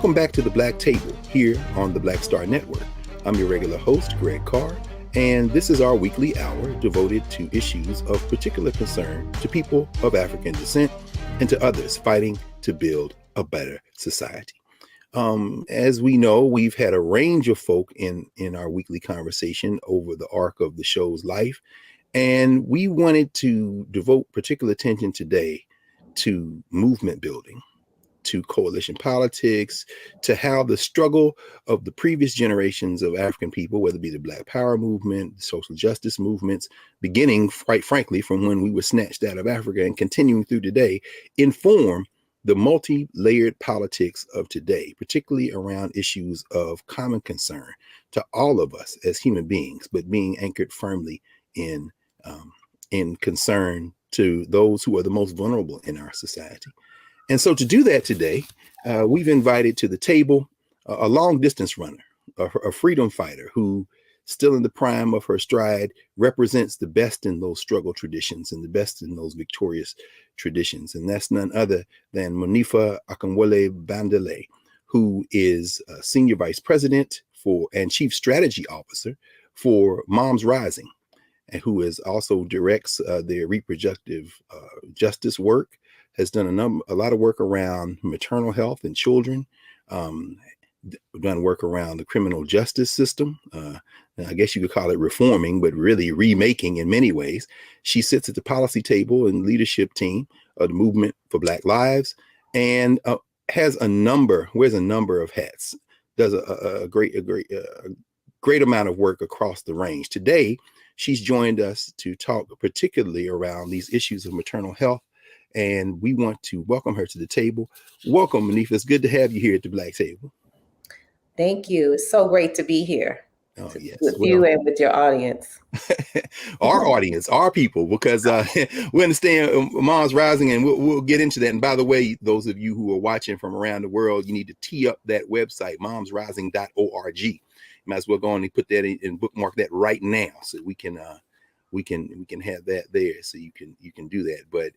Welcome back to the Black Table here on the Black Star Network. I'm your regular host, Greg Carr, and this is our weekly hour devoted to issues of particular concern to people of African descent and to others fighting to build a better society. As we know, we've had a range of folk in our weekly conversation over the arc of the show's life, and we wanted to devote particular attention today to movement building, to coalition politics, to how the struggle of the previous generations of African people, whether it be the Black Power movement, the social justice movements, beginning, quite frankly, from when we were snatched out of Africa and continuing through today, inform the multi-layered politics of today, particularly around issues of common concern to all of us as human beings, but being anchored firmly in concern to those who are the most vulnerable in our society. And so to do that today, we've invited to the table a long distance runner, a freedom fighter who, still in the prime of her stride, represents the best in those struggle traditions and the best in those victorious traditions. And that's none other than Monifa Bandele, who is Senior Vice President and Chief Strategy Officer for Moms Rising, and who is also directs their reproductive justice work, has done a lot of work around maternal health and children, done work around the criminal justice system. I guess you could call it reforming, but really remaking in many ways. She sits at the policy table and leadership team of the Movement for Black Lives, and wears a number of hats. Does a great amount of work across the range. Today, she's joined us to talk particularly around these issues of maternal health, and we want to welcome her to the table. Welcome, Monifa. It's good to have you here at the Black Table. Thank you. It's so great to be here. Oh, yes. With you and with your audience. Our audience, our people, because we understand Moms Rising, and we'll get into that. And by the way, those of you who are watching from around the world, you need to tee up that website, momsrising.org. You might as well go on and put that in and bookmark that right now, so we can have that there, so you can do that. But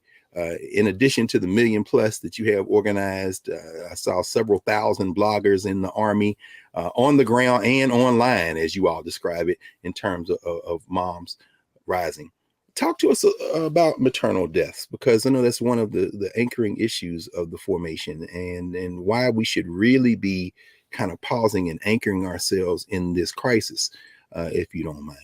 in addition to the million plus that you have organized, I saw several thousand bloggers in the Army, on the ground and online, as you all describe it, in terms of Moms Rising. Talk to us about maternal deaths, because I know that's one of the anchoring issues of the formation, and why we should really be kind of pausing and anchoring ourselves in this crisis, if you don't mind.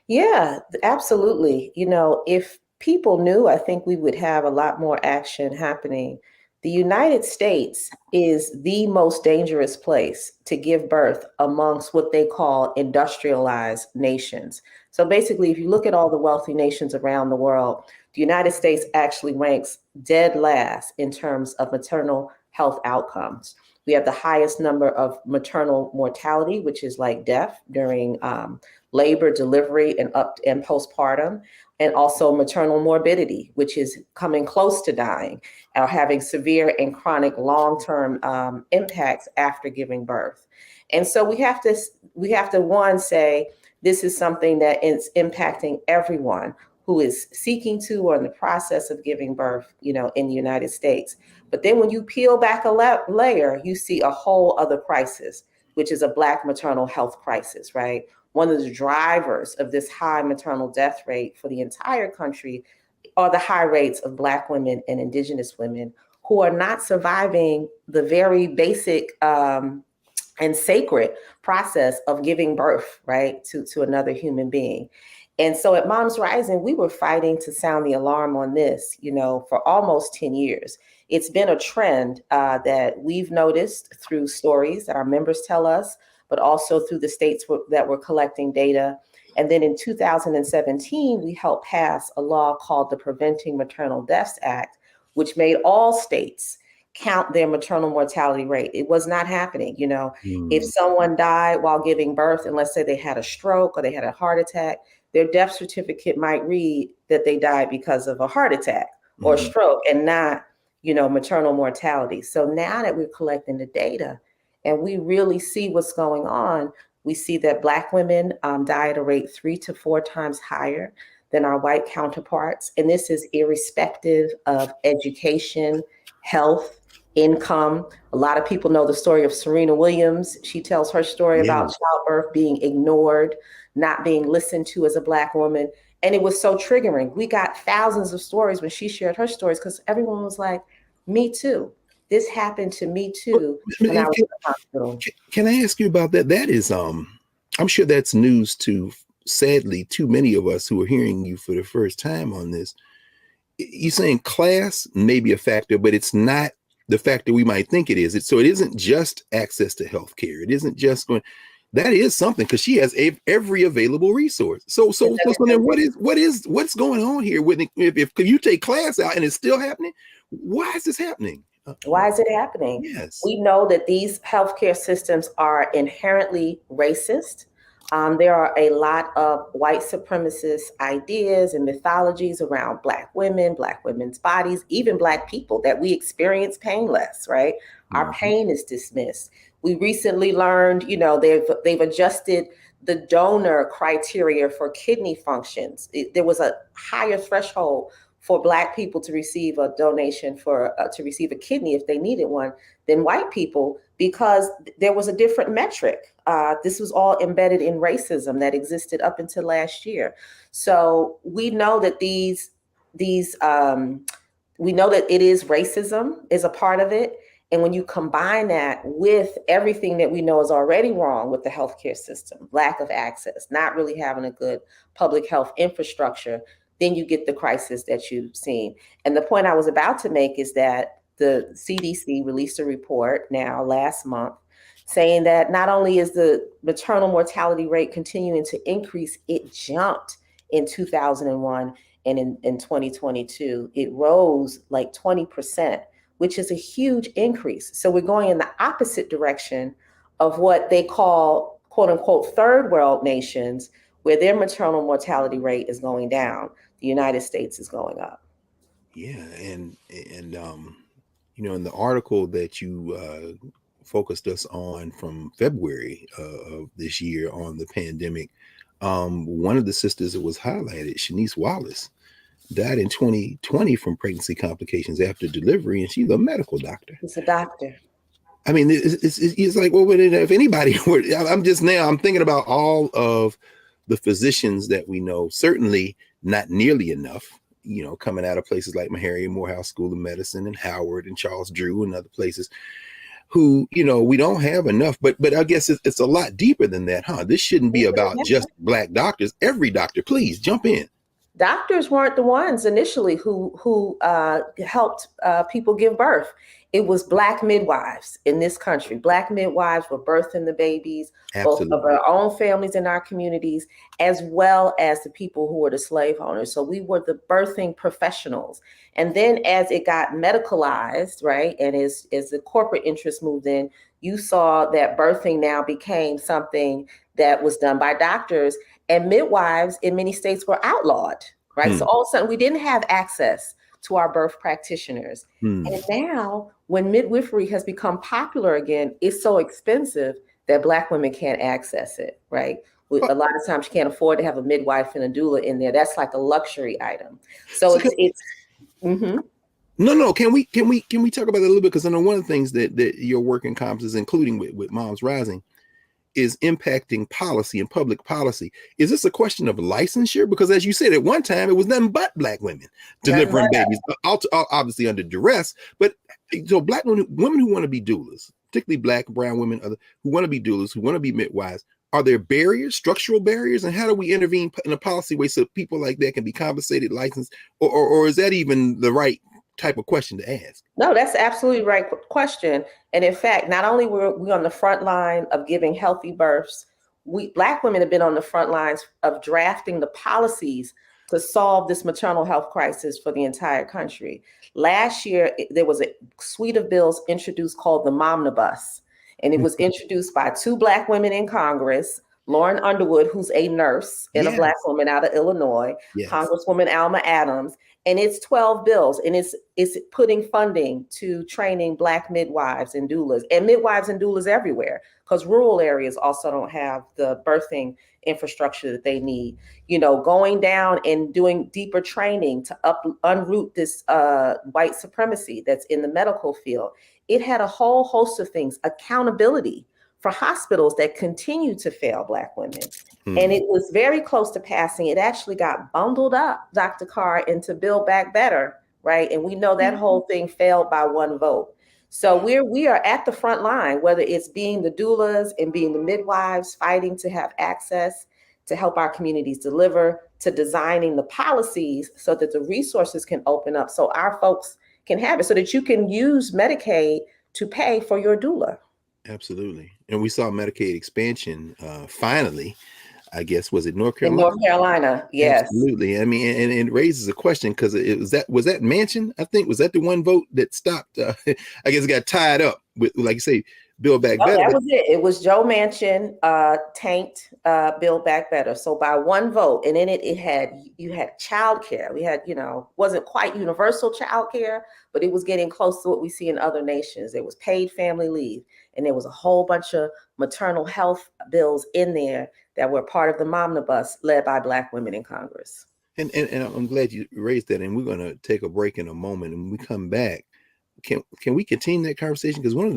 Yeah, absolutely. If people knew, I think we would have a lot more action happening. The United States is the most dangerous place to give birth amongst what they call industrialized nations. So basically, if you look at all the wealthy nations around the world, the United States actually ranks dead last in terms of maternal health outcomes. We have the highest number of maternal mortality, which is like death during labor, delivery, and postpartum, and also maternal morbidity, which is coming close to dying, or having severe and chronic long-term impacts after giving birth. And so we have to one, say this is something that is impacting everyone who is seeking to or in the process of giving birth, in the United States. But then when you peel back a layer, you see a whole other crisis, which is a Black maternal health crisis, right? One of the drivers of this high maternal death rate for the entire country are the high rates of Black women and Indigenous women who are not surviving the very basic and sacred process of giving birth, right, to another human being. And so at Moms Rising, we were fighting to sound the alarm on this, for almost 10 years. It's been a trend that we've noticed through stories that our members tell us, but also through the states that were collecting data. And then in 2017, we helped pass a law called the Preventing Maternal Deaths Act, which made all states count their maternal mortality rate. It was not happening. If someone died while giving birth, and let's say they had a stroke or they had a heart attack, their death certificate might read that they died because of a heart attack or stroke, and not, maternal mortality. So now that we're collecting the data and we really see what's going on, we see that Black women die at a rate 3 to 4 times higher than our white counterparts. And this is irrespective of education, health, income. A lot of people know the story of Serena Williams. She tells her story Yeah. about childbirth being ignored, not being listened to as a Black woman. And it was so triggering. We got thousands of stories when she shared her stories because everyone was like, me too. This happened to me too when I was in the hospital. Can I ask you about that? That is, I'm sure that's news to, sadly, too many of us who are hearing you for the first time on this. You're saying class may be a factor, but it's not the factor we might think it is. So it isn't just access to health care. It isn't just going. That is something because she has every available resource. So then what's going on here with if you take class out and it's still happening? Why is this happening? Why is it happening? Yes. We know that these healthcare systems are inherently racist. There are a lot of white supremacist ideas and mythologies around Black women, Black women's bodies, even Black people, that we experience pain less, right? Our pain is dismissed. We recently learned, they've adjusted the donor criteria for kidney functions. There was a higher threshold for Black people to receive a donation to receive a kidney if they needed one than white people, because there was a different metric. This was all embedded in racism that existed up until last year. So we know that we know that it is racism is a part of it. And when you combine that with everything that we know is already wrong with the healthcare system, lack of access, not really having a good public health infrastructure, then you get the crisis that you've seen. And the point I was about to make is that the CDC released a report now last month saying that not only is the maternal mortality rate continuing to increase, it jumped in 2001 and in 2022. It rose like 20%, which is a huge increase. So we're going in the opposite direction of what they call, quote unquote, third world nations, where their maternal mortality rate is going down. The United States is going up. Yeah, and in the article that you focused us on from February of this year on the pandemic, one of the sisters that was highlighted, Shanice Wallace, died in 2020 from pregnancy complications after delivery, and she's a medical doctor. She's a doctor. I mean, it's like, well, if anybody were, I'm thinking about all of the physicians that we know, certainly not nearly enough, coming out of places like Meharry Morehouse School of Medicine and Howard and Charles Drew and other places who, we don't have enough, but I guess it's a lot deeper than that, huh? This shouldn't be about just Black doctors. Every doctor, please jump in. Doctors weren't the ones initially who helped people give birth. It was Black midwives in this country. Black midwives were birthing the babies, Absolutely. both of our own families in our communities, as well as the people who were the slave owners. So we were the birthing professionals. And then as it got medicalized, right, and as the corporate interests moved in, you saw that birthing now became something that was done by doctors, and midwives in many states were outlawed, right? So all of a sudden we didn't have access to our birth practitioners. And now when midwifery has become popular again, it's so expensive that Black women can't access it, right? A lot of times you can't afford to have a midwife and a doula in there. That's like a luxury item. So it's No. Can we talk about that a little bit? Because I know one of the things that your work encompasses, including with Moms Rising, is impacting policy and public policy. Is this a question of licensure? Because as you said, at one time, it was nothing but Black women delivering babies, obviously under duress. But so Black women who want to be doulas, particularly Black, brown women, who want to be doulas, who want to be midwives, are there barriers, structural barriers? And how do we intervene in a policy way so people like that can be compensated, licensed? Or is that even the right type of question to ask? No, that's absolutely right question. And in fact, not only were we on the front line of giving healthy births, Black women have been on the front lines of drafting the policies to solve this maternal health crisis for the entire country. Last year, there was a suite of bills introduced called the Momnibus, and it was introduced by two Black women in Congress, Lauren Underwood, who's a nurse and a Black woman out of Illinois, Congresswoman Alma Adams, and it's 12 bills, and it's putting funding to training Black midwives and doulas, and midwives and doulas everywhere, because rural areas also don't have the birthing infrastructure that they need. Going down and doing deeper training to unroot this white supremacy that's in the medical field. It had a whole host of things, accountability for hospitals that continue to fail Black women. And it was very close to passing. It actually got bundled up, Dr. Carr, into Build Back Better, right? And we know that whole thing failed by one vote. So we are at the front line, whether it's being the doulas and being the midwives, fighting to have access to help our communities deliver, to designing the policies so that the resources can open up so our folks can have it, so that you can use Medicaid to pay for your doula. Absolutely. And we saw Medicaid expansion finally. I guess, was it North Carolina? In North Carolina, yes. Absolutely. I mean, and it raises a question because was that Manchin? I think was that the one vote that stopped? I guess it got tied up with, like you say, Build Back Better. That was it. It was Joe Manchin tanked Build Back Better. So by one vote, and in it you had childcare. We had, wasn't quite universal childcare, but it was getting close to what we see in other nations. There was paid family leave, and there was a whole bunch of maternal health bills in there that were part of the Momnibus led by Black women in Congress. And I'm glad you raised that. And we're going to take a break in a moment. And when we come back, can we continue that conversation? Because one of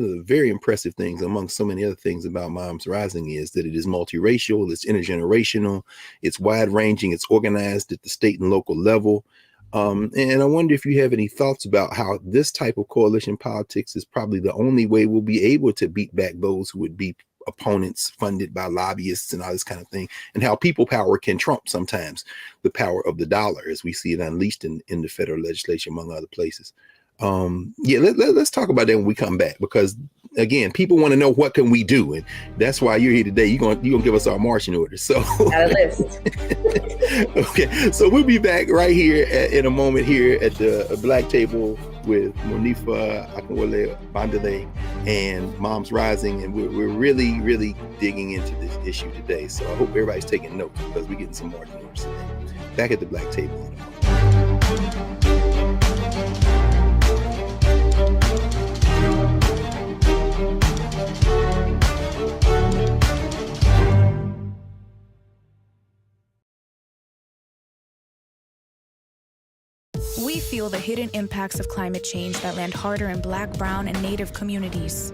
the very impressive things, among so many other things about Moms Rising, is that it is multiracial, it's intergenerational, it's wide ranging, it's organized at the state and local level. And I wonder if you have any thoughts about how this type of coalition politics is probably the only way we'll be able to beat back those who would be opponents funded by lobbyists and all this kind of thing, and how people power can trump sometimes the power of the dollar as we see it unleashed in the federal legislature, among other places. Let's talk about that when we come back, because again, people want to know what can we do, and that's why you're here today. You're gonna give us our marching orders. So got a list. Okay, so we'll be back right here in a moment here at the Black Table with Monifa Bandele and Moms Rising, and we're really, really digging into this issue today. So I hope everybody's taking notes, because we're getting some marching orders today. Back at the Black Table in a moment. We feel the hidden impacts of climate change that land harder in Black, brown, and Native communities.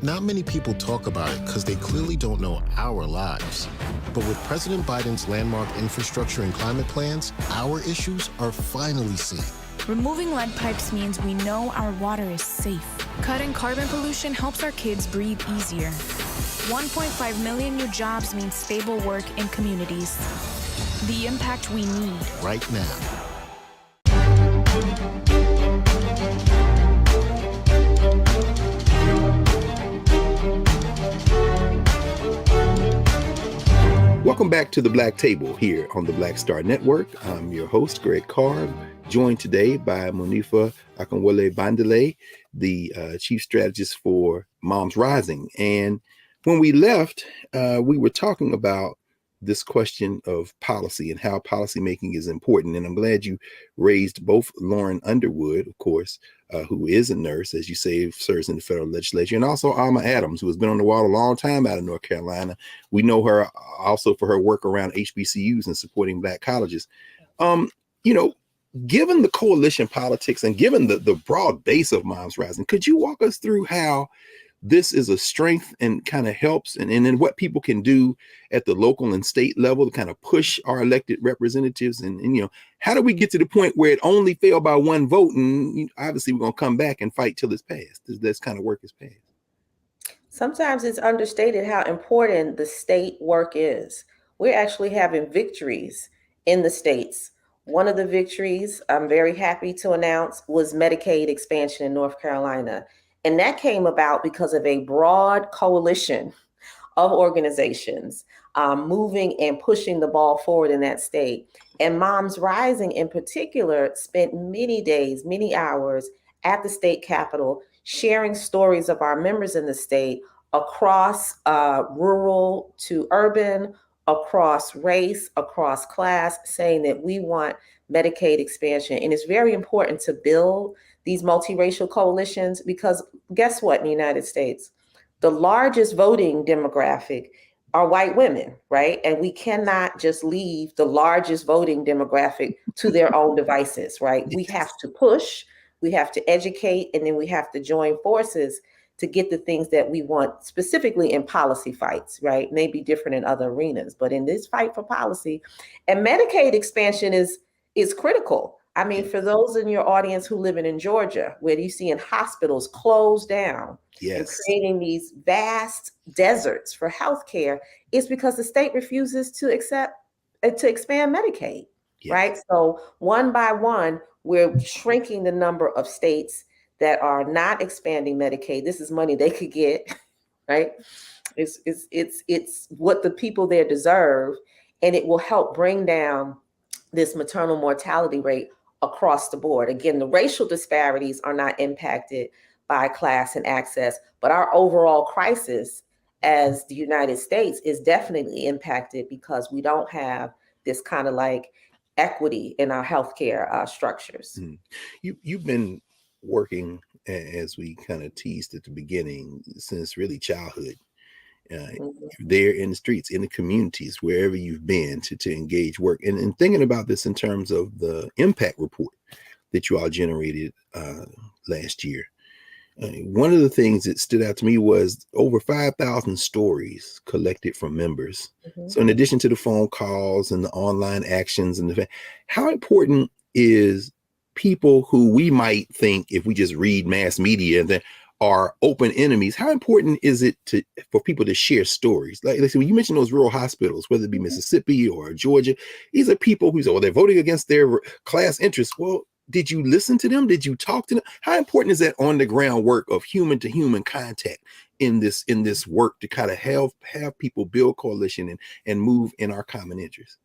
Not many people talk about it because they clearly don't know our lives. But with President Biden's landmark infrastructure and climate plans, our issues are finally seen. Removing lead pipes means we know our water is safe. Cutting carbon pollution helps our kids breathe easier. 1.5 million new jobs means stable work in communities. The impact we need right now. Welcome back to the Black Table here on the Black Star Network. I'm your host, Greg Carr, joined today by Monifa Bandele, the chief strategist for Moms Rising. And when we left, we were talking about this question of policy and how policymaking is important. And I'm glad you raised both Lauren Underwood, of course, who is a nurse, as you say, serves in the federal legislature, and also Alma Adams, who has been on the wall a long time out of North Carolina. We know her also for her work around HBCUs and supporting Black colleges. Given the coalition politics and given the broad base of Moms Rising, could you walk us through how this is a strength and kind of helps, and then what people can do at the local and state level to kind of push our elected representatives? And how do we get to the point where it only failed by one vote? And obviously we're going to come back and fight till it's passed. This kind of work is passed. Sometimes it's understated how important the state work is. We're actually having victories in the states. One of the victories I'm very happy to announce was Medicaid expansion in North Carolina. And that came about because of a broad coalition of organizations moving and pushing the ball forward in that state. And Moms Rising in particular spent many days, many hours at the state capitol, sharing stories of our members in the state across rural to urban, across race, across class, saying that we want Medicaid expansion. And it's very important to build these multiracial coalitions, because guess what, in the United States, the largest voting demographic are white women, right? And we cannot just leave the largest voting demographic to their own devices, right? We have to push, we have to educate, and then we have to join forces to get the things that we want, specifically in policy fights, right? Maybe different in other arenas, but in this fight for policy, and Medicaid expansion is critical. I mean, for those in your audience who live in Georgia, where you see in hospitals closed down, and creating these vast deserts for healthcare, is because the state refuses to expand Medicaid, right? So one by one, we're shrinking the number of states that are not expanding Medicaid. This is money they could get, right? It's what the people there deserve, and it will help bring down this maternal mortality rate across the board. Again, the racial disparities are not impacted by class and access, but our overall crisis as the United States is definitely impacted because we don't have this kind of like equity in our healthcare structures. You've been working, as we kind of teased at the beginning, since really childhood. There in the streets, in the communities, wherever you've been to engage work. And thinking about this in terms of the impact report that you all generated last year. One of the things that stood out to me was over 5,000 stories collected from members. So in addition to the phone calls and the online actions and how important is people who we might think, if we just read mass media, that are open enemies, how important is it for people to share stories? Like when you mentioned those rural hospitals, whether it be Mississippi or Georgia, these are people who say, well, they're voting against their class interests. Well, did you listen to them? Did you talk to them? How important is that on the ground work of human to human contact in this work to kind of have people build coalition and move in our common interest?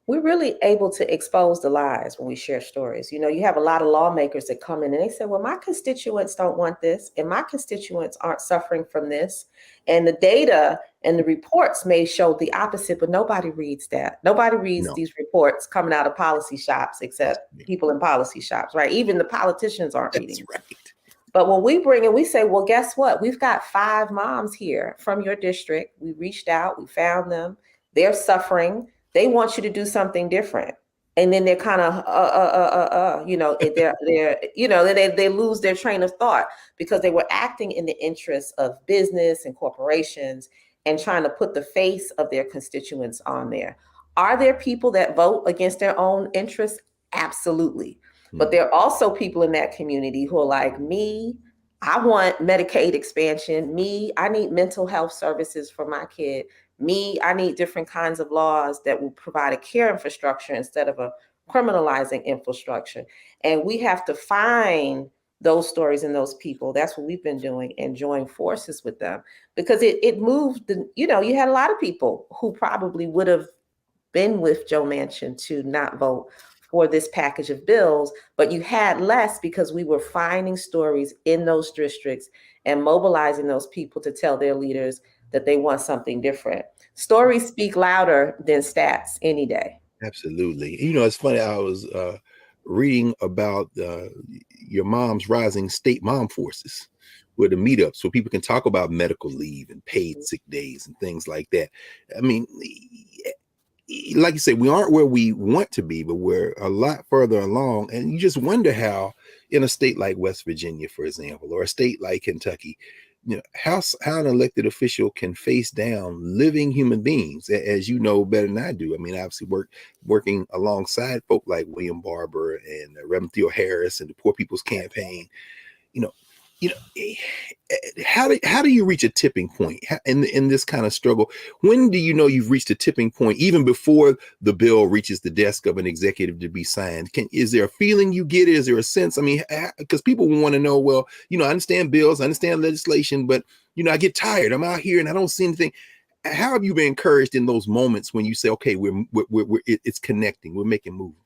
We're really able to expose the lies when we share stories. You know, you have a lot of lawmakers that come in and they say, well, my constituents don't want this, and my constituents aren't suffering from this. And the data and the reports may show the opposite, but nobody reads that. Nobody reads these reports coming out of policy shops except people in policy shops, right? Even the politicians aren't reading. That's right. But when we bring in, we say, well, guess what? We've got 5 moms here from your district. We reached out, we found them. They're suffering. They want you to do something different. And then they're kind of, you know, they're, you know, they lose their train of thought because they were acting in the interests of business and corporations and trying to put the face of their constituents on there. Are there people that vote against their own interests? Absolutely. But there are also people in that community who are like, me, I want Medicaid expansion. Me, I need mental health services for my kid. Me, I need different kinds of laws that will provide a care infrastructure instead of a criminalizing infrastructure. And we have to find those stories and those people. That's what we've been doing, and join forces with them, because it moved, you know, you had a lot of people who probably would have been with Joe Manchin to not vote for this package of bills, but you had less because we were finding stories in those districts and mobilizing those people to tell their leaders that they want something different. Stories speak louder than stats any day. Absolutely. You know, it's funny. I was reading about your mom's rising state mom forces, with the meetups where people can talk about medical leave and paid sick days and things like that. I mean, like you say, we aren't where we want to be, but we're a lot further along. And you just wonder how in a state like West Virginia, for example, or a state like Kentucky, you know, how an elected official can face down living human beings, as you know better than I do. I mean, obviously working alongside folk like William Barber and Reverend Theo Harris and the Poor People's Campaign. How do you reach a tipping point in this kind of struggle? When do you know you've reached a tipping point, even before the bill reaches the desk of an executive to be signed? Is there a feeling you get? Is there a sense? I mean, because people want to know, well, you know, I understand bills, I understand legislation, but, you know, I get tired. I'm out here and I don't see anything. How have you been encouraged in those moments when you say, okay, it's connecting, we're making moves?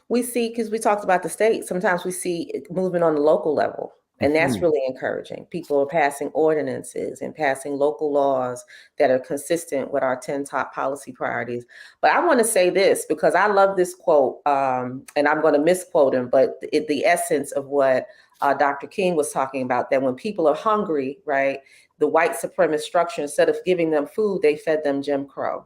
We see, because we talked about the state, sometimes we see movement on the local level. And that's really encouraging. People are passing ordinances and passing local laws that are consistent with our 10 top policy priorities. But I want to say this, because I love this quote, and I'm going to misquote him, but the essence of what Dr. King was talking about, that when people are hungry, right, the white supremacist structure. Instead of giving them food, they fed them Jim Crow,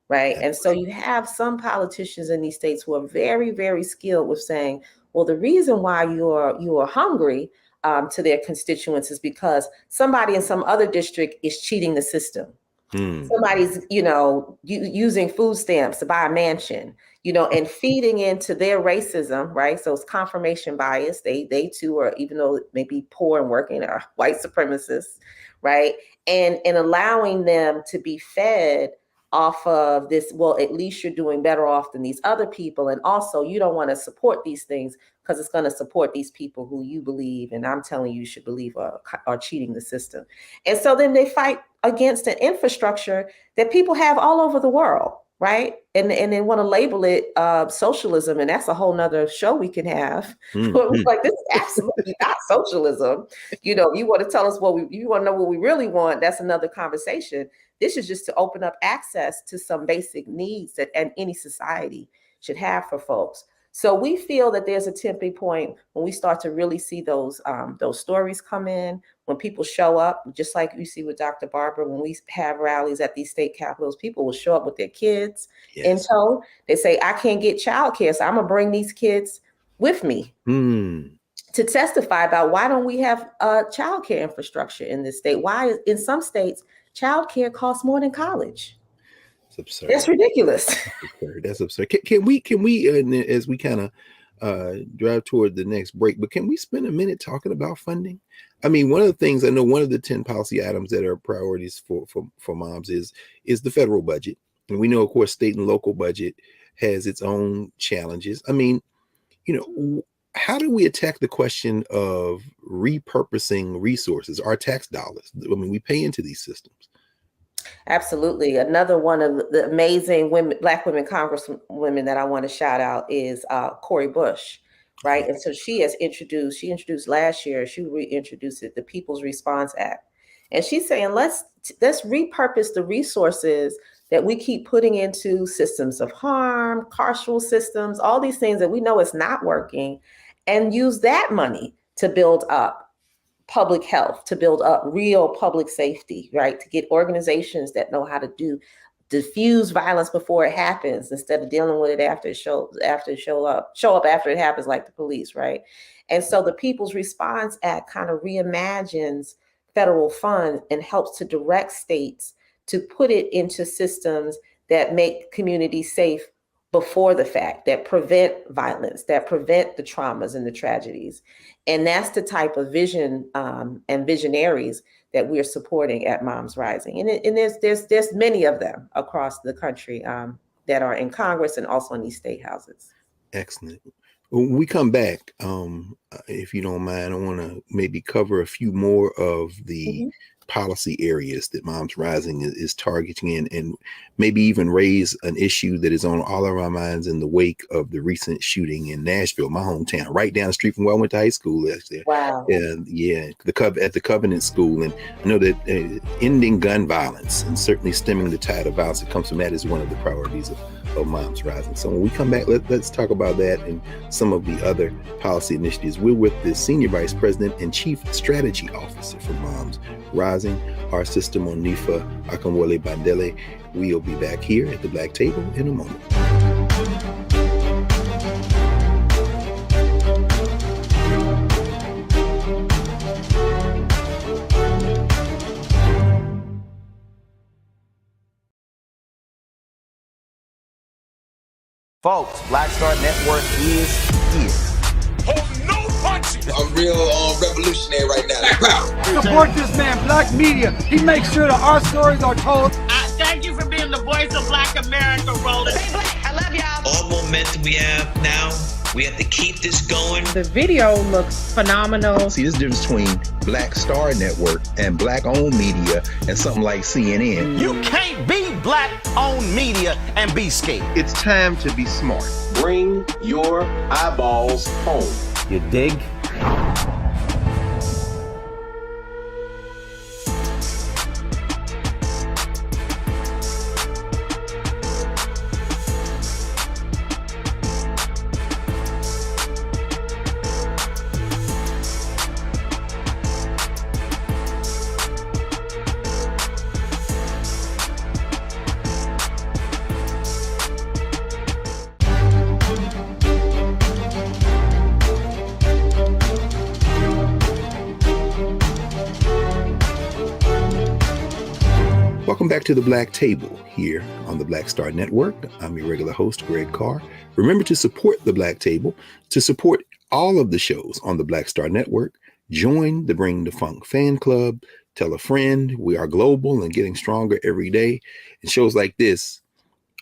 right? And so you have some politicians in these states who are very, very skilled with saying, well, the reason why you are hungry to their constituents is because somebody in some other district is cheating the system. Somebody's, using food stamps to buy a mansion, and feeding into their racism, right? So it's confirmation bias. They too are, even though it may be poor and working, are white supremacists, right? And allowing them to be fed off of this, well, at least you're doing better off than these other people. And also you don't want to support these things because it's going to support these people who you believe, and I'm telling you should believe are cheating the system. And so then they fight against an infrastructure that people have all over the world, right? And they want to label it socialism, and that's a whole nother show we can have. Like, this is absolutely not socialism. You want to tell us you want to know what we really want, that's another conversation. This is just to open up access to some basic needs that any society should have for folks. So we feel that there's a tipping point when we start to really see those stories come in, when people show up, just like you see with Dr. Barber, when we have rallies at these state capitals, people will show up with their kids in tow. They say, I can't get childcare, so I'm going to bring these kids with me to testify about why don't we have childcare infrastructure in this state? Why in some states, childcare costs more than college? It's absurd. That's ridiculous. That's absurd. Can we, as we kind of drive toward the next break, but can we spend a minute talking about funding? I mean, one of the things I know, one of the 10 policy items that are priorities for moms is the federal budget. And we know, of course, state and local budget has its own challenges. I mean, how do we attack the question of repurposing resources, our tax dollars? I mean, we pay into these systems. Absolutely. Another one of the amazing Black women congresswomen that I want to shout out is Cori Bush, right? And so she introduced last year, she reintroduced it, the People's Response Act. And she's saying, let's repurpose the resources that we keep putting into systems of harm, carceral systems, all these things that we know is not working, and use that money to build up public health, to build up real public safety, right? To get organizations that know how to diffuse violence before it happens, instead of dealing with it after it show up after it happens, like the police, right? And so the People's Response Act kind of reimagines federal funds and helps to direct states to put it into systems that make communities safe before the fact, that prevent violence, that prevent the traumas and the tragedies. And that's the type of vision and visionaries that we're supporting at Moms Rising. And there's many of them across the country that are in Congress and also in these state houses. Excellent. When we come back, if you don't mind, I want to maybe cover a few more of the policy areas that Moms Rising is targeting, and maybe even raise an issue that is on all of our minds in the wake of the recent shooting in Nashville, my hometown, right down the street from where I went to high school. Actually. Wow. And at the Covenant School. And I know that ending gun violence and certainly stemming the tide of violence that comes from that is one of the priorities of Moms Rising. So when we come back, let's talk about that and some of the other policy initiatives. We're with the Senior Vice President and Chief Strategy Officer for Moms Rising, our sister Monifa Bandele. We'll be back here at the Black Table in a moment. Folks, Black Star Network is here. Hold no punches. I'm real revolutionary right now. Support this man, Black Media. He makes sure that our stories are told. Thank you for being the voice of Black America, Roland. Stay black. I love y'all. All momentum we have now, we have to keep this going. The video looks phenomenal. See, this difference between Black Star Network and Black-owned media and something like CNN. You can't be Black-owned media and be scared. It's time to be smart. Bring your eyeballs home. You dig? Welcome back to the Black Table here on the Black Star Network. I'm your regular host, Greg Carr. Remember to support the Black Table. To support all of the shows on the Black Star Network, join the Bring the Funk fan club. Tell a friend. We are global and getting stronger every day. And shows like this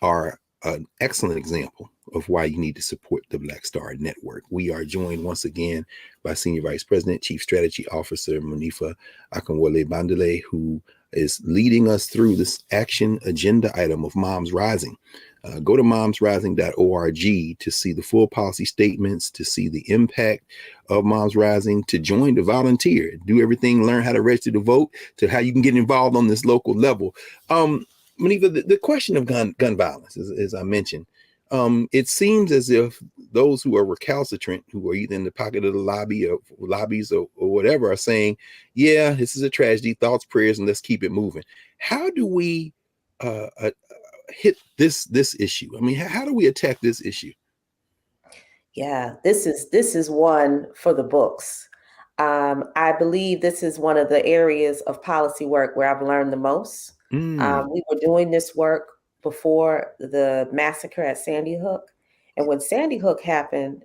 are an excellent example of why you need to support the Black Star Network. We are joined once again by Senior Vice President, Chief Strategy Officer Monifa Bandele, who is leading us through this action agenda item of Moms Rising. Go to momsrising.org to see the full policy statements, to see the impact of Moms Rising, to join, to volunteer, do everything, learn how to register to vote, to how you can get involved on this local level. Monifa, the question of gun violence, as I mentioned, it seems as if those who are recalcitrant, who are either in the pocket of the lobbies or whatever, are saying, yeah, this is a tragedy, thoughts, prayers, and let's keep it moving. How do we hit this issue? I mean, how do we attack this issue? Yeah, this is one for the books. I believe this is one of the areas of policy work where I've learned the most. We were doing this work before the massacre at Sandy Hook. And when Sandy Hook happened,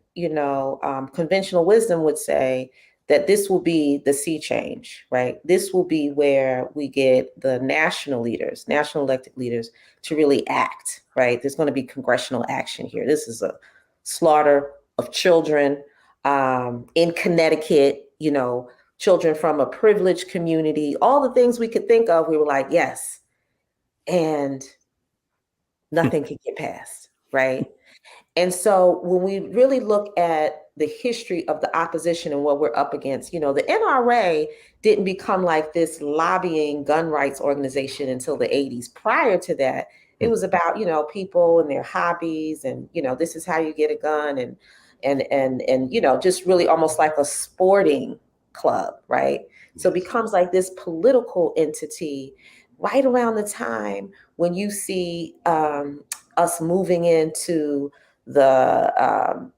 conventional wisdom would say that this will be the sea change, right? This will be where we get the national elected leaders to really act, right? There's going to be congressional action here. This is a slaughter of children in Connecticut, children from a privileged community, all the things we could think of. We were like, yes. And nothing can get past, right? And so when we really look at the history of the opposition and what we're up against, the NRA didn't become like this lobbying gun rights organization until the 80s. Prior to that, it was about, people and their hobbies and, this is how you get a gun and just really almost like a sporting club, right? So it becomes like this political entity right around the time when you see us moving into the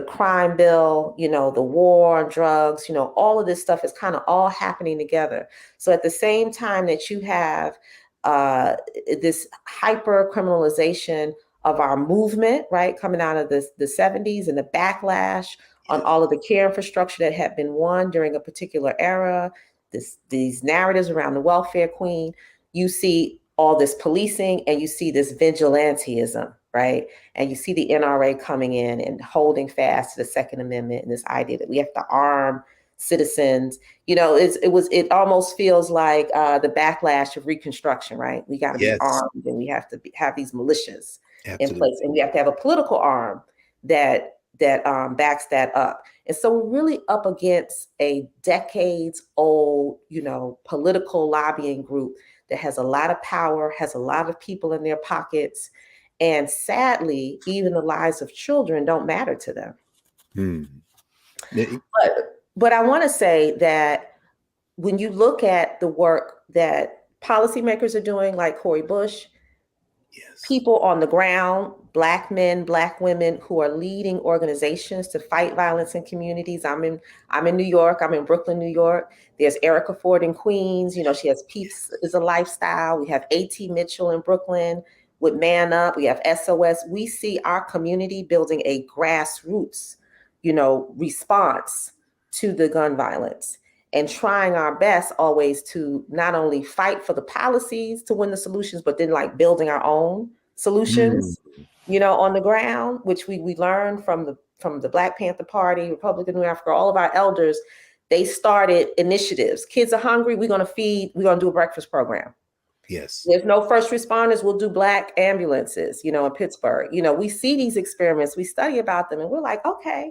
crime bill, the war on drugs, all of this stuff is kind of all happening together. So at the same time that you have this hyper criminalization of our movement, right, coming out of the 70s and the backlash on all of the care infrastructure that had been won during a particular era, these narratives around the welfare queen, you see all this policing and you see this vigilantism, right? And you see the NRA coming in and holding fast to the Second Amendment and this idea that we have to arm citizens. It almost feels like the backlash of Reconstruction, right? We got to be armed and we have to have these militias in place, and we have to have a political arm that backs that up. And so we're really up against a decades-old, political lobbying group that has a lot of power, has a lot of people in their pockets. And sadly, even the lives of children don't matter to them. But I want to say that when you look at the work that policymakers are doing, like Cori Bush, people on the ground, Black men, Black women who are leading organizations to fight violence in communities. I'm in New York. I'm in Brooklyn, New York. There's Erica Ford in Queens. She has Peace is a Lifestyle. We have A.T. Mitchell in Brooklyn with Man Up. We have SOS. We see our community building a grassroots, response to the gun violence and trying our best always to not only fight for the policies to win the solutions, but then like building our own solutions, on the ground, which we learned from the Black Panther Party, Republic of New Africa, all of our elders. They started initiatives. Kids are hungry. We're going to do a breakfast program. Yes. There's no first responders. We'll do Black ambulances, in Pittsburgh. We see these experiments, we study about them, and we're like, okay,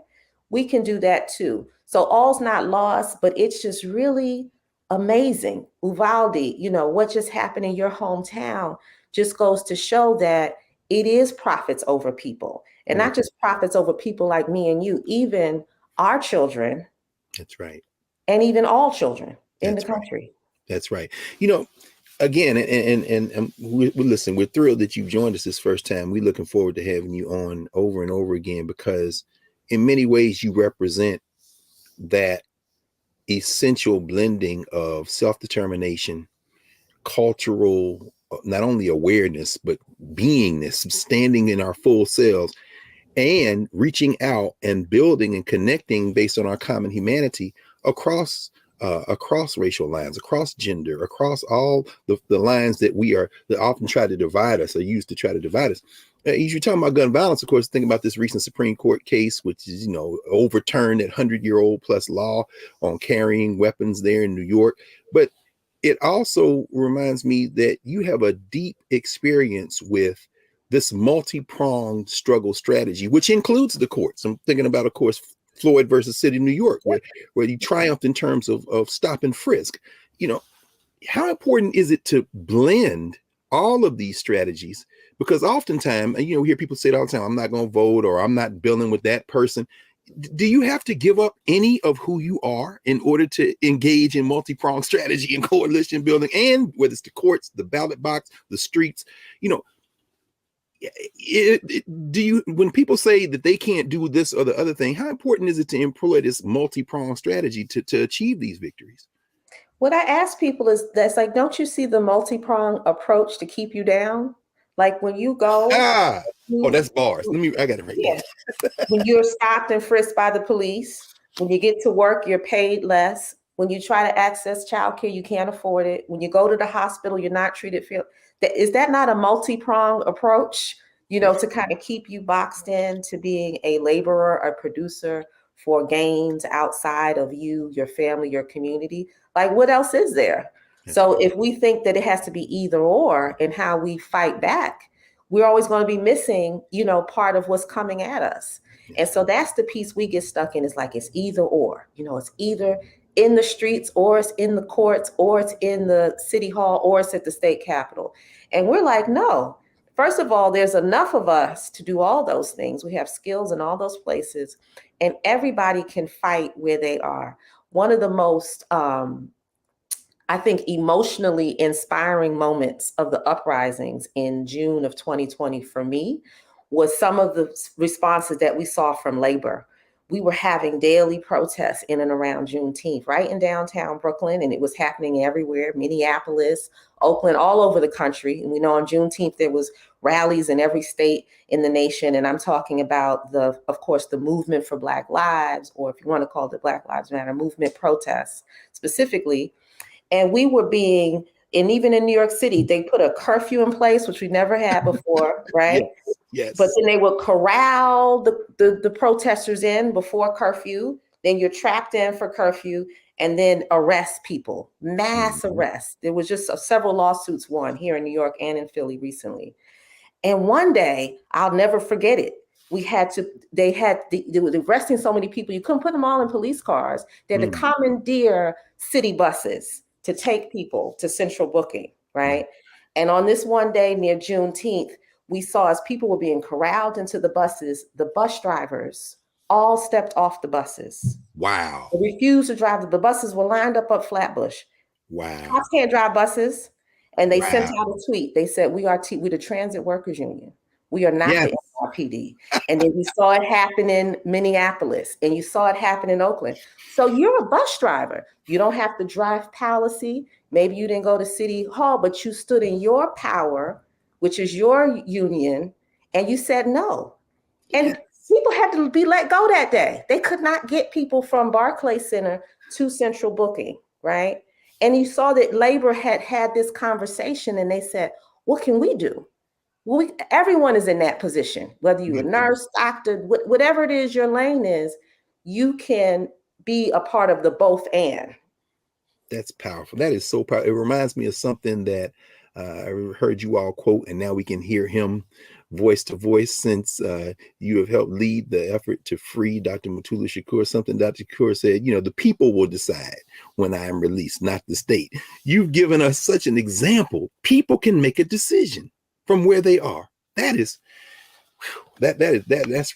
we can do that too. So all's not lost, but it's just really amazing. Uvalde, what just happened in your hometown just goes to show that it is profits over people, and not just profits over people like me and you, even our children. That's right. And even all children in the country. That's right. Again, and listen, we're thrilled that you've joined us this first time. We're looking forward to having you on over and over again, because in many ways you represent that essential blending of self-determination, cultural not only awareness, but beingness, standing in our full selves and reaching out and building and connecting based on our common humanity across racial lines, across gender, across all the lines that often try to divide us or used to try to divide us. You're talking about gun violence, of course, think about this recent Supreme Court case, which is, overturned that 100-year-old plus law on carrying weapons there in New York. But it also reminds me that you have a deep experience with this multi-pronged struggle strategy, which includes the courts. I'm thinking about, of course, Floyd versus City of New York, where you triumphed in terms of stop and frisk. How important is it to blend all of these strategies? Because oftentimes, we hear people say it all the time, I'm not going to vote, or I'm not building with that person. Do you have to give up any of who you are in order to engage in multi-pronged strategy and coalition building, and whether it's the courts, the ballot box, the streets, when people say that they can't do this or the other thing, how important is it to employ this multi-pronged strategy to achieve these victories? What I ask people is that's like, don't you see the multi-pronged approach to keep you down? Like when you go, that's bars. I got it right there. When you're stopped and frisked by the police, when you get to work, you're paid less. When you try to access childcare, you can't afford it. When you go to the hospital, you're not treated fair. Is that not a multi-pronged approach, to kind of keep you boxed in to being a laborer or producer for gains outside of you, your family, your community? Like, what else is there? So if we think that it has to be either or in how we fight back, we're always going to be missing, part of what's coming at us. And so that's the piece we get stuck in. It's like, it's either or, it's either in the streets, or it's in the courts, or it's in the city hall, or it's at the state capitol. And we're like, no. First of all, there's enough of us to do all those things. We have skills in all those places, and everybody can fight where they are. One of the most, I think, emotionally inspiring moments of the uprisings in June of 2020 for me was some of the responses that we saw from labor. We were having daily protests in and around Juneteenth, right in downtown Brooklyn, and it was happening everywhere, Minneapolis, Oakland, all over the country. And we know on Juneteenth, there was rallies in every state in the nation. And I'm talking about of course, the movement for Black Lives, or if you want to call it Black Lives Matter movement protests specifically. And we were and even in New York City, they put a curfew in place, which we never had before, right? Yes. But then they would corral the protesters in before curfew. Then you're trapped in for curfew, and then arrest people, mass arrests. There was just several lawsuits won here in New York and in Philly recently. And one day, I'll never forget it. They were arresting so many people, you couldn't put them all in police cars. They had to commandeer city buses to take people to central booking, right? And on this one day near Juneteenth, we saw as people were being corralled into the buses, the bus drivers all stepped off the buses. Wow. They refused to drive. The buses were lined up Flatbush. Wow. Cops can't drive buses. And they sent out a tweet. They said, we're the Transit Workers Union. We are not the NYPD. And then we saw it happen in Minneapolis, and you saw it happen in Oakland. So you're a bus driver. You don't have to drive policy. Maybe you didn't go to City Hall, but you stood in your power, which is your union, and you said no. And people had to be let go that day. They could not get people from Barclays Center to central booking, right? And you saw that labor had this conversation, and they said, what can we do? Well, everyone is in that position, whether you're a nurse, doctor, whatever it is your lane is, you can be a part of the both and. That's powerful. That is so powerful. It reminds me of something that I heard you all quote, and now we can hear him voice to voice, since you have helped lead the effort to free Dr. Mutulu Shakur. Something Dr. Shakur said, the people will decide when I am released, not the state. You've given us such an example. People can make a decision from where they are. That's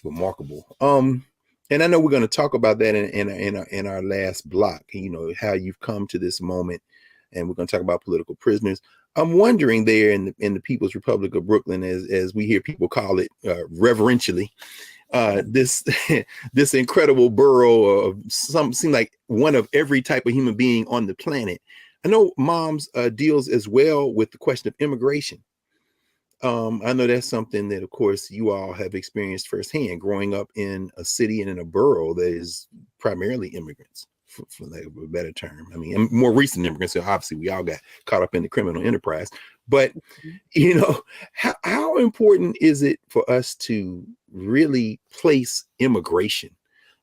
remarkable. And I know we're going to talk about that in our last block, how you've come to this moment, and we're going to talk about political prisoners. I'm wondering there in the People's Republic of Brooklyn, as we hear people call it reverentially, this incredible borough of seem like one of every type of human being on the planet. I know Moms deals as well with the question of immigration. I know that's something that, of course, you all have experienced firsthand growing up in a city and in a borough that is primarily immigrants, for lack of a better term. I mean, more recent immigrants. So obviously, we all got caught up in the criminal enterprise. But, you know, how important is it for us to really place immigration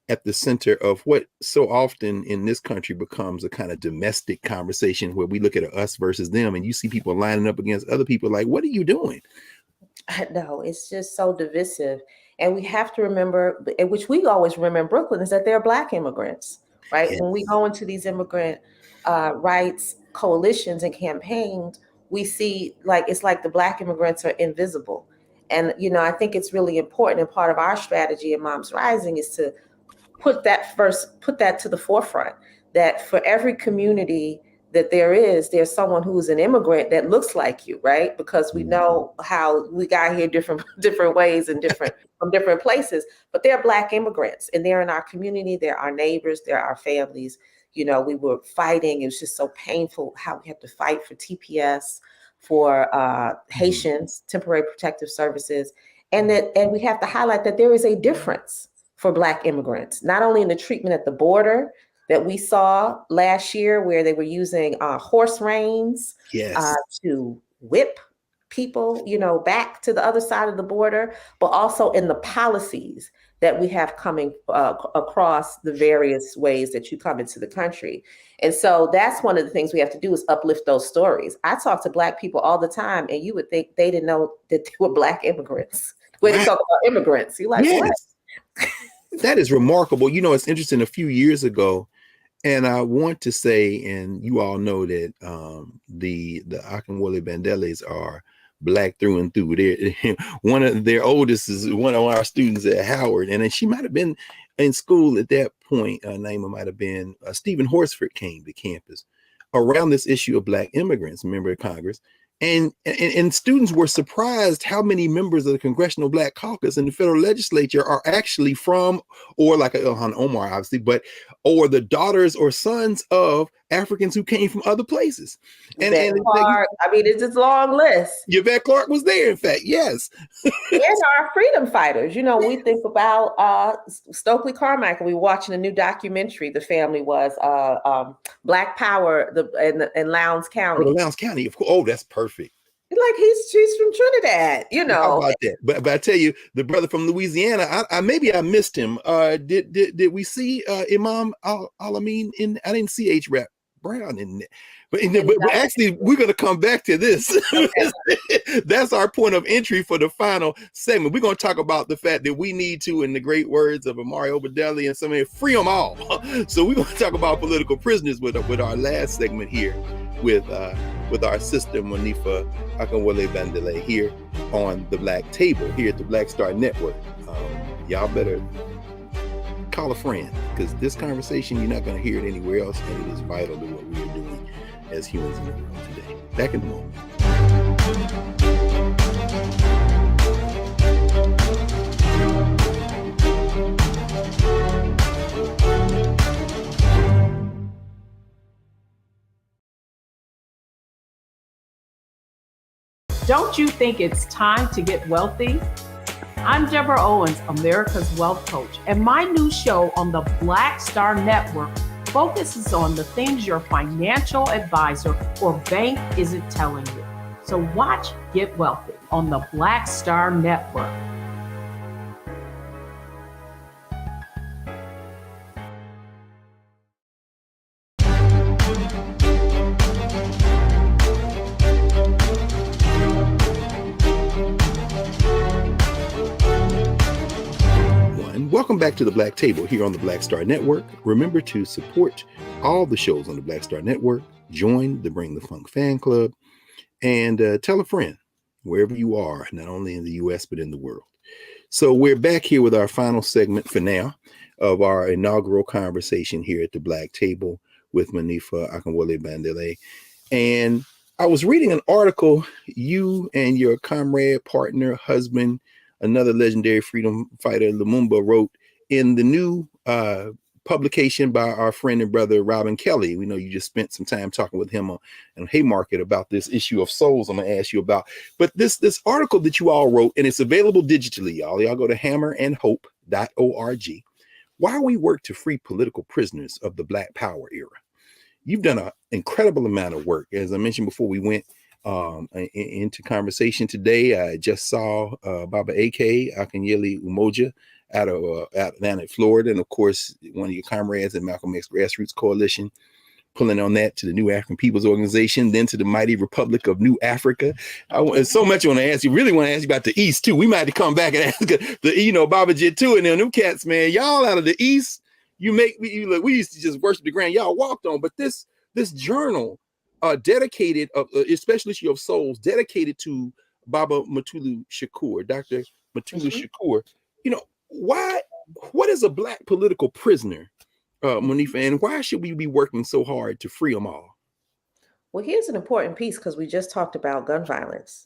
at the center of what so often in this country becomes a kind of domestic conversation where we look at us versus them, and you see people lining up against other people like, what are you doing? No, it's just so divisive. And we have to remember, which we always remember in Brooklyn, is that they're Black immigrants, right? Yes. When we go into these immigrant rights coalitions and campaigns, we see it's like the Black immigrants are invisible. And, you know, I think it's really important, and part of our strategy in Moms Rising is to put that to the forefront, that for every community that there's someone who's an immigrant that looks like you, right? Because we know how we got here different ways and from different places, but they're Black immigrants and they're in our community, they're our neighbors, they're our families. You know, we were fighting. It was just so painful how we had to fight for TPS, for Haitians, temporary protective services. And we have to highlight that there is a difference for Black immigrants, not only in the treatment at the border that we saw last year, where they were using horse reins to whip people, you know, back to the other side of the border, but also in the policies that we have coming across the various ways that you come into the country. And so that's one of the things we have to do, is uplift those stories. I talk to Black people all the time, and you would think they didn't know that they were Black immigrants. When they talk about immigrants, you're like, what? That is remarkable. You know, it's interesting. A few years ago, and I want to say, and you all know that the Akinwole Bandeles are Black through and through. One of their oldest is one of our students at Howard, and then she might have been in school at that point. Naima might have been Stephen Horsford came to campus around this issue of Black immigrants, member of Congress. And students were surprised how many members of the Congressional Black Caucus in the federal legislature are actually from, or like Ilhan Omar, obviously, or the daughters or sons of Africans who came from other places. And Clark, I mean, it's just a long list. Yvette Clarke was there, in fact, yes. And our freedom fighters. You know, we think about Stokely Carmichael. We were watching a new documentary. The family was Black Power in Lowndes County. Oh, Lowndes County, of course. Oh, that's perfect. Like she's from Trinidad, you know. How about that? But I tell you, the brother from Louisiana, I maybe I missed him. Did we see Imam Al-Amin in? I didn't see H. Rap Brown in it. But actually, we're going to come back to this. Okay. That's our point of entry for the final segment. We're going to talk about the fact that we need to, in the great words of Amari Obadele and somebody, free them all. So we're going to talk about political prisoners with our last segment here with our sister Monifa Akinwole Bandele here on the Black Table here at the Black Star Network. Y'all better call a friend, because this conversation, you're not going to hear it anywhere else, and it is vital to what we are doing as humans in the world today. Back in a moment. Don't you think it's time to get wealthy? I'm Deborah Owens, America's Wealth Coach, and my new show on the Black Star Network focuses on the things your financial advisor or bank isn't telling you. So watch Get Wealthy on the Black Star Network. Welcome back to the Black Table here on the Black Star Network. Remember to support all the shows on the Black Star Network. Join the Bring the Funk fan club, and tell a friend wherever you are, not only in the U.S., but in the world. So we're back here with our final segment for now of our inaugural conversation here at the Black Table with Monifa Akinwole Bandele. And I was reading an article you and your comrade, partner, husband, another legendary freedom fighter, Lumumba, wrote in the new publication by our friend and brother Robin Kelly. We know you just spent some time talking with him on Haymarket about this issue of souls. I'm gonna ask you about, but this article that you all wrote, and it's available digitally, y'all. Y'all go to hammerandhope.org. Why we work to free political prisoners of the Black Power era. You've done an incredible amount of work. As I mentioned before we went into conversation today, I just saw Baba A.K. Akinyele Umoja out of Atlanta, Florida, and of course one of your comrades at Malcolm X Grassroots Coalition, pulling on that to the New African People's Organization, then to the mighty Republic of New Africa. So much I want to ask you. Really want to ask you about the East too. We might have to come back and ask Baba Jit too, and them cats, man, y'all out of the East. You make me look. We used to just worship the ground y'all walked on, but this journal, dedicated, especially issue of souls, dedicated to Baba Mutulu Shakur, Dr. Mutulu Shakur. Why? What is a Black political prisoner, Monifa, and why should we be working so hard to free them all? Well, here's an important piece because we just talked about gun violence.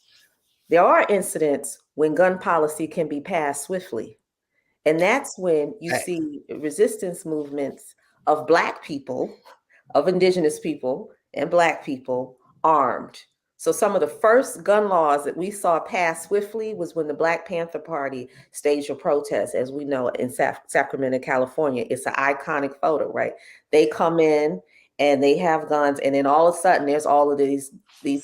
There are incidents when gun policy can be passed swiftly. And that's when you see resistance movements of Black people, of Indigenous people, and Black people armed. So some of the first gun laws that we saw passed swiftly was when the Black Panther Party staged a protest, as we know, in Sacramento, California. It's an iconic photo, right? They come in and they have guns, and then all of a sudden there's all of these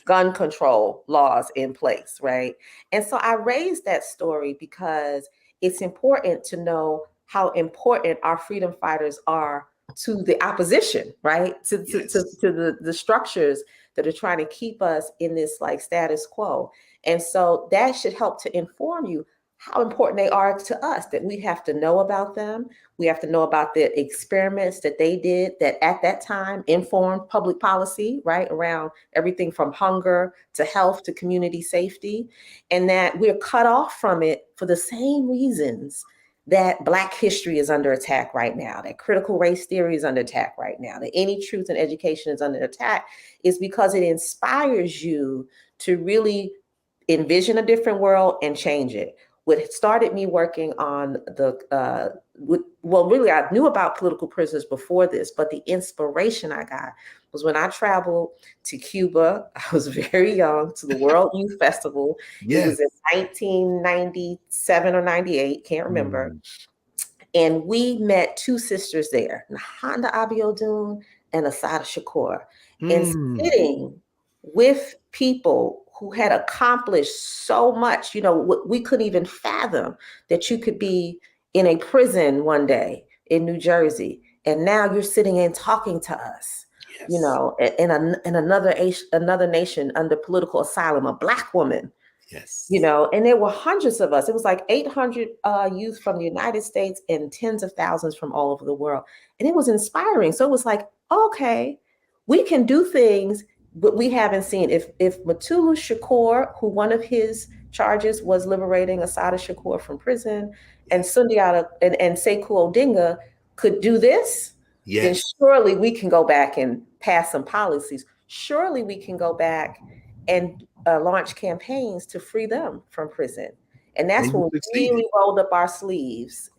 gun control laws in place, right? And so I raised that story because it's important to know how important our freedom fighters are to the opposition, right? To the structures that are trying to keep us in this like status quo. And so that should help to inform you how important they are to us, that we have to know about them. We have to know about the experiments that they did that at that time informed public policy, right? Around everything from hunger to health to community safety, and that we're cut off from it for the same reasons that Black history is under attack right now, that critical race theory is under attack right now, that any truth in education is under attack, is because it inspires you to really envision a different world and change it. What started me working on really, I knew about political prisoners before this, but the inspiration I got was when I traveled to Cuba. I was very young, to the World Youth Festival. Yes. It was in 1997 or 98, can't remember. And we met two sisters there, Nahanda Abiodun and Assata Shakur. And sitting with people who had accomplished so much, we couldn't even fathom that you could be in a prison one day in New Jersey, and now you're sitting and talking to us, in another nation under political asylum, a Black woman, and there were hundreds of us. It was like 800 youth from the United States and tens of thousands from all over the world, and it was inspiring. So it was like, okay, we can do things. But we haven't seen if Mutulu Shakur, who one of his charges was liberating Assata Shakur from prison, and Sundiata and Sekou Odinga could do this, then surely we can go back and pass some policies. Surely we can go back and launch campaigns to free them from prison. And that's when we really rolled up our sleeves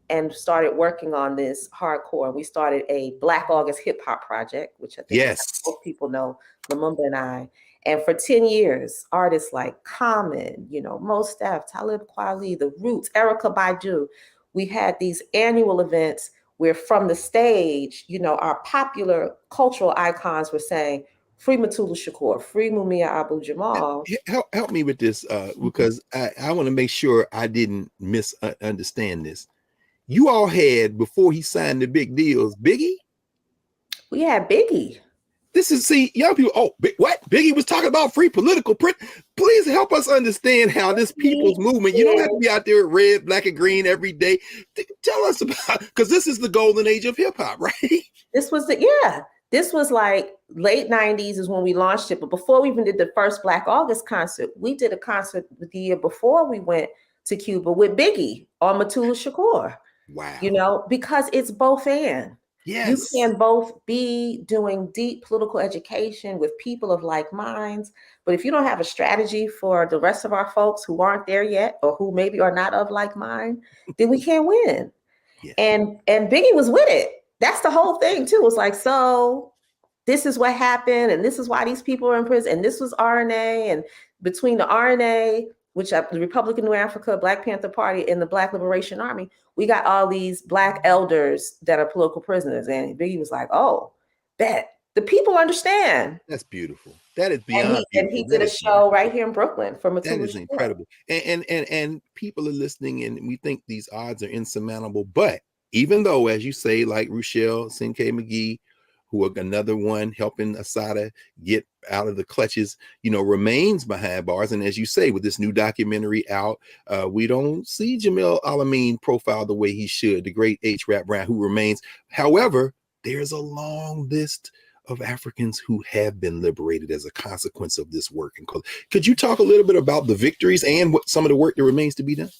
and started working on this hardcore. We started a Black August hip hop project, which I think most people know, Lumumba and I. And for 10 years, artists like Common, Mos Def, Talib Kweli, The Roots, Erykah Badu, we had these annual events where from the stage, our popular cultural icons were saying, free Mutulu Shakur, free Mumia Abu Jamal. Help me with this, because I want to make sure I didn't misunderstand this. You all had, before he signed the big deals, Biggie? We had Biggie. Young people, what? Biggie was talking about free political print. Please help us understand how this people's movement, you don't have to be out there red, black, and green every day. Tell us about, because this is the golden age of hip hop, right? This was like late 90s is when we launched it. But before we even did the first Black August concert, we did a concert the year before we went to Cuba with Biggie on Mutulu Shakur. Wow. Because it's both and. Yes. You can both be doing deep political education with people of like minds, but if you don't have a strategy for the rest of our folks who aren't there yet, or who maybe are not of like mind, then we can't win. Yeah. And Biggie was with it. That's the whole thing too. It's like, so this is what happened, and this is why these people are in prison, and this was RNA, and between the RNA, which the Republican New Africa, Black Panther Party, and the Black Liberation Army, we got all these Black elders that are political prisoners. And Biggie was like, oh, bet the people understand. That's beautiful. That is beyond and he did a show right here in Brooklyn for Matuda. That is incredible. And people are listening, and we think these odds are insurmountable. But even though, as you say, like Rochelle Cinque McGee, who are another one helping Assata get out of the clutches, remains behind bars. And as you say, with this new documentary out, we don't see Jamil Al-Amin profiled the way he should, the great H. Rap Brown, who remains. However, there's a long list of Africans who have been liberated as a consequence of this work. And could you talk a little bit about the victories and what some of the work that remains to be done?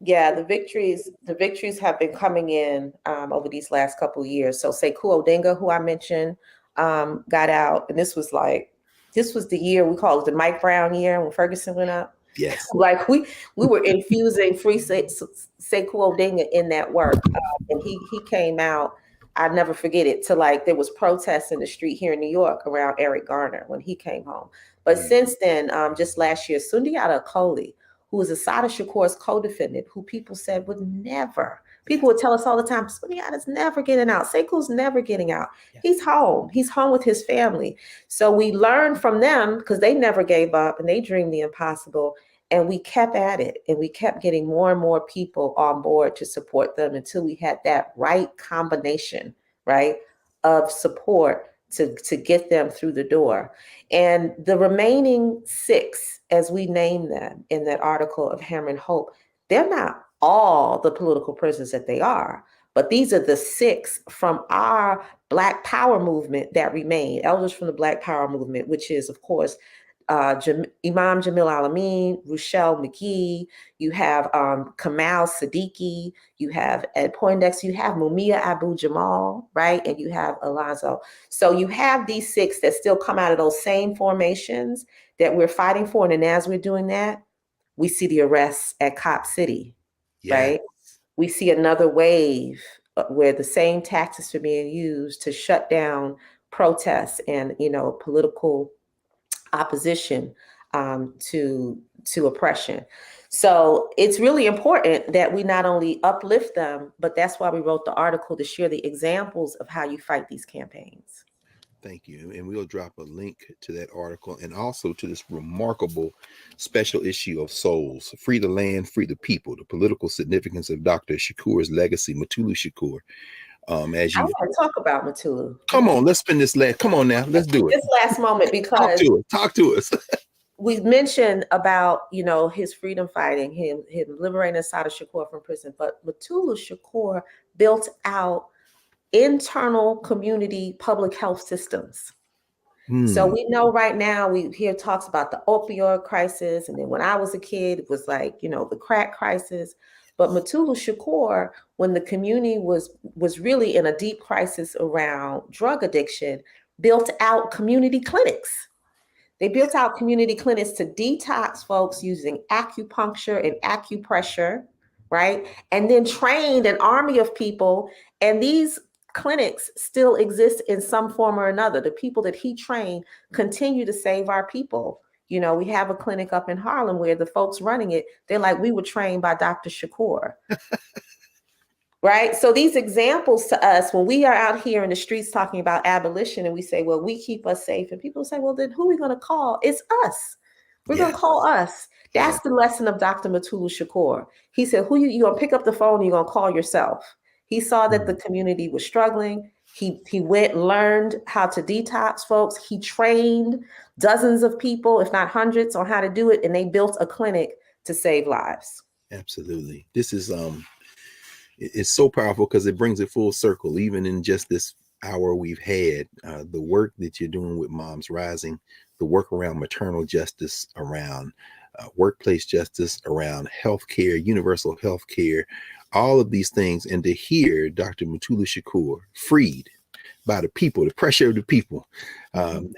Yeah, the victories have been coming in over these last couple of years. So Sekou Odinga, who I mentioned, got out, and this was the year we call it the Mike Brown year when Ferguson went up. Yes, like we were infusing free Sekou Odinga in that work, and he came out. I never forget it. There was protests in the street here in New York around Eric Garner when he came home. But since then, just last year, Sundiata Acoli, who was Assata Shakur's co-defendant, who people said would never. People would tell us all the time, Sundiata's never getting out. Sekou's never getting out. Yeah. He's home. He's home with his family. So we learned from them because they never gave up and they dreamed the impossible. And we kept at it, and we kept getting more and more people on board to support them until we had that right combination, right, of support to get them through the door. And the remaining 6, as we name them in that article of Hammer and Hope, they're not all the political prisoners that they are, but these are the 6 from our Black Power movement that remain, elders from the Black Power movement, which is, of course, Imam Jamil Al-Amin, Rochelle McGee, you have Kamal Siddiqui, you have Ed Poindexter, you have Mumia Abu Jamal, right? And you have Alonzo. So you have these 6 that still come out of those same formations that we're fighting for. And as we're doing that, we see the arrests at Cop City, right? We see another wave where the same tactics are being used to shut down protests and, political opposition to oppression. So it's really important that we not only uplift them, but that's why we wrote the article, to share the examples of how you fight these campaigns. Thank you. And we'll drop a link to that article and also to this remarkable special issue of Souls, Free the Land, Free the People, the political significance of Dr. Shakur's legacy, Mutulu Shakur. I want to talk about Mutulu. Come on, let's spend this come on now, let's do it. This last moment, because talk to us. We mentioned about, his freedom fighting, him liberating Assata Shakur from prison, but Mutulu Shakur built out internal community public health systems. So we know right now, we hear talks about the opioid crisis, and then when I was a kid, it was like, the crack crisis. But Mutulu Shakur, when the community was really in a deep crisis around drug addiction, built out community clinics. They built out community clinics to detox folks using acupuncture and acupressure, right? And then trained an army of people. And these clinics still exist in some form or another. The people that he trained continue to save our people. We have a clinic up in Harlem where the folks running it, they're like, we were trained by Dr. Shakur. Right? So these examples to us, when we are out here in the streets talking about abolition and we say, well, we keep us safe, and people say, well, then who are we going to call? It's us. We're going to call us. That's the lesson of Dr. Mutulu Shakur. He said, you're going to pick up the phone and you're going to call yourself. He saw that the community was struggling. He went and learned how to detox folks. He trained dozens of people, if not hundreds, on how to do it. And they built a clinic to save lives. Absolutely. This is it's so powerful because it brings it full circle. Even in just this hour we've had, the work that you're doing with Moms Rising, the work around maternal justice, around workplace justice, around healthcare, universal healthcare, all of these things. And to hear Dr. Mutulu Shakur freed by the people, the pressure of the people,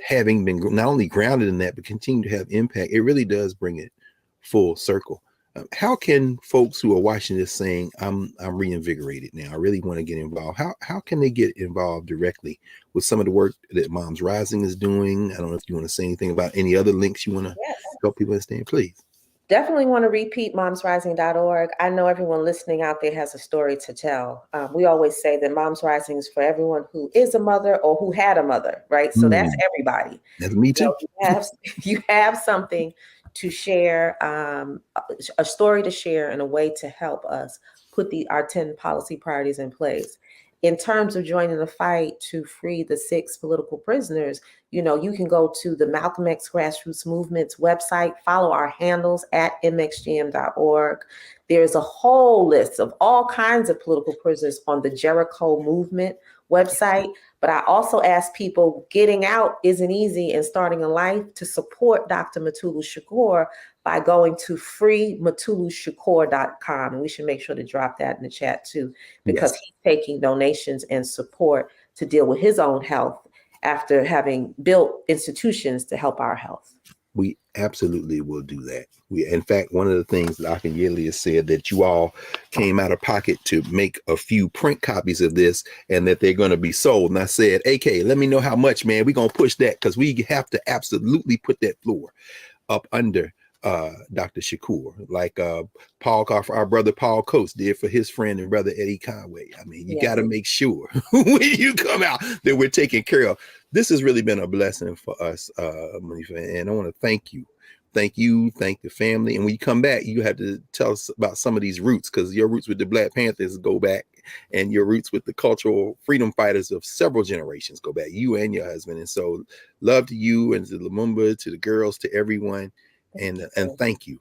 having been not only grounded in that, but continue to have impact, it really does bring it full circle. How can folks who are watching this saying, I'm reinvigorated now, I really want to get involved, how can they get involved directly with some of the work that Moms Rising is doing? I don't know if you want to say anything about any other links you want to help people understand, please. Definitely want to repeat momsrising.org. I know everyone listening out there has a story to tell. We always say that Moms Rising is for everyone who is a mother or who had a mother, right? So that's everybody. That's me too. You have something to share, a story to share, and a way to help us put our 10 policy priorities in place. In terms of joining the fight to free the 6 political prisoners, you can go to the Malcolm X Grassroots Movement's website, follow our handles at mxgm.org. There's a whole list of all kinds of political prisoners on the Jericho Movement website. But I also ask people, getting out isn't easy and starting a life, to support Dr. Mutulu Shakur by going to freematulushakur.com. And we should make sure to drop that in the chat too, because he's taking donations and support to deal with his own health after having built institutions to help our health. We absolutely will do that. In fact, one of the things that Akanyele has said, that you all came out of pocket to make a few print copies of this and that they're going to be sold. And I said, AK, let me know how much, man. We're going to push that, because we have to absolutely put that floor up under Dr. Shakur, like Paul Carr, our brother Paul Coates did for his friend and brother Eddie Conway. I mean, you got to make sure when you come out that we're taken care of. This has really been a blessing for us, Monifa, and I want to thank you. Thank you, thank the family. And when you come back, you have to tell us about some of these roots, because your roots with the Black Panthers go back, and your roots with the cultural freedom fighters of several generations go back, you and your husband. And so love to you and to Lumumba, to the girls, to everyone. And thank you.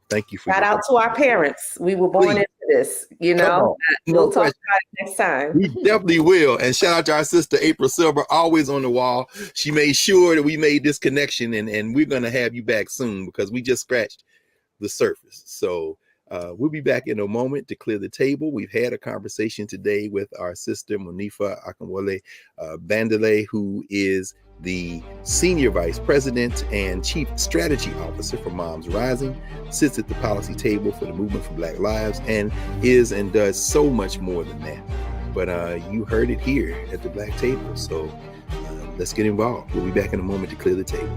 Thank you for shout out to our parents. We were born into this, we'll talk about it next time. We definitely will. And shout out to our sister April Silver, always on the wall. She made sure that we made this connection, and we're going to have you back soon, because we just scratched the surface. So we'll be back in a moment to clear the table. We've had a conversation today with our sister Monifa Bandele, who is the Senior Vice President and Chief Strategy Officer for Moms Rising, sits at the policy table for the Movement for Black Lives, and is and does so much more than that. But you heard it here at the Black Table. So let's get involved. We'll be back in a moment to clear the table.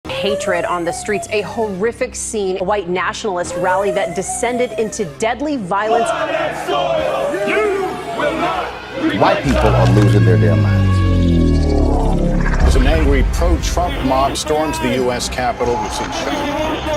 Hatred on the streets, a horrific scene, a white nationalist rally that descended into deadly violence. White people are losing their damn minds. An angry pro-Trump mob storms the U.S. Capitol.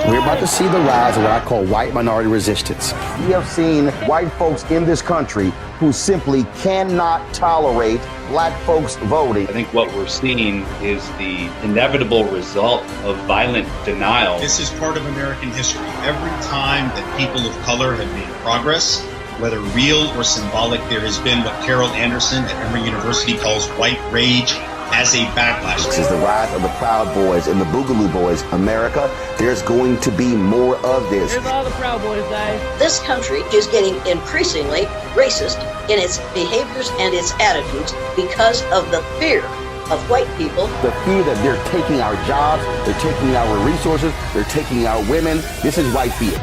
We're about to see the rise of what I call white minority resistance. We have seen white folks in this country who simply cannot tolerate black folks voting. I think what we're seeing is the inevitable result of violent denial. This is part of American history. Every time that people of color have made progress, whether real or symbolic, there has been what Carol Anderson at Emory University calls white rage as a backlash. This is the rise of the Proud Boys and the Boogaloo Boys. America, there's going to be more of this. Here's all the Proud Boys, guys. This country is getting increasingly racist in its behaviors and its attitudes because of the fear of white people. The fear that they're taking our jobs, they're taking our resources, they're taking our women. This is white fear.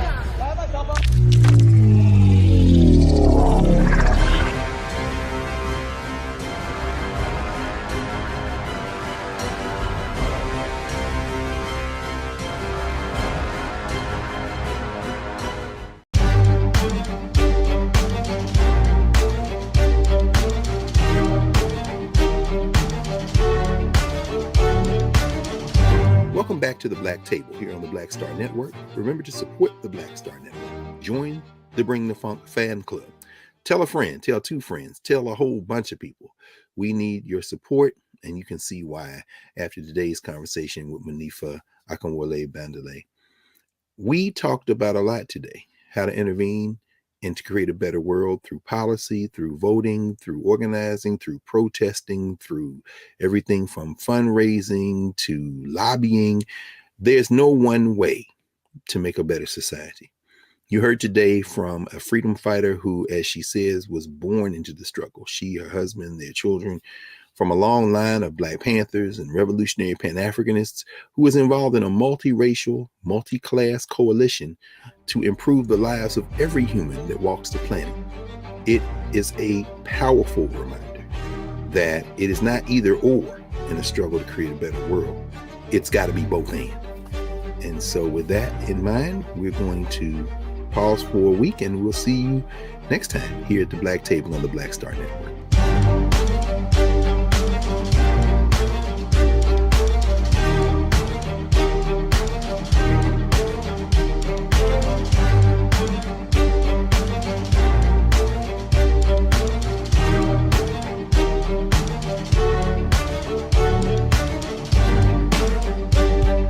Welcome back to the Black Table here on the Black Star Network. Remember to support the Black Star Network. Join the Bring the Funk fan club. Tell a friend, tell 2 friends, tell a whole bunch of people. We need your support, and you can see why after today's conversation with Monifa Bandele. We talked about a lot today: how to intervene and to create a better world through policy, through voting, through organizing, through protesting, through everything from fundraising to lobbying. There's no one way to make a better society. You heard today from a freedom fighter who, as she says, was born into the struggle. She, her husband, their children, from a long line of Black Panthers and revolutionary Pan-Africanists who was involved in a multiracial, multi-class coalition to improve the lives of every human that walks the planet. It is a powerful reminder that it is not either or in a struggle to create a better world. It's got to be both and. And so with that in mind, we're going to pause for a week, and we'll see you next time here at the Black Table on the Black Star Network.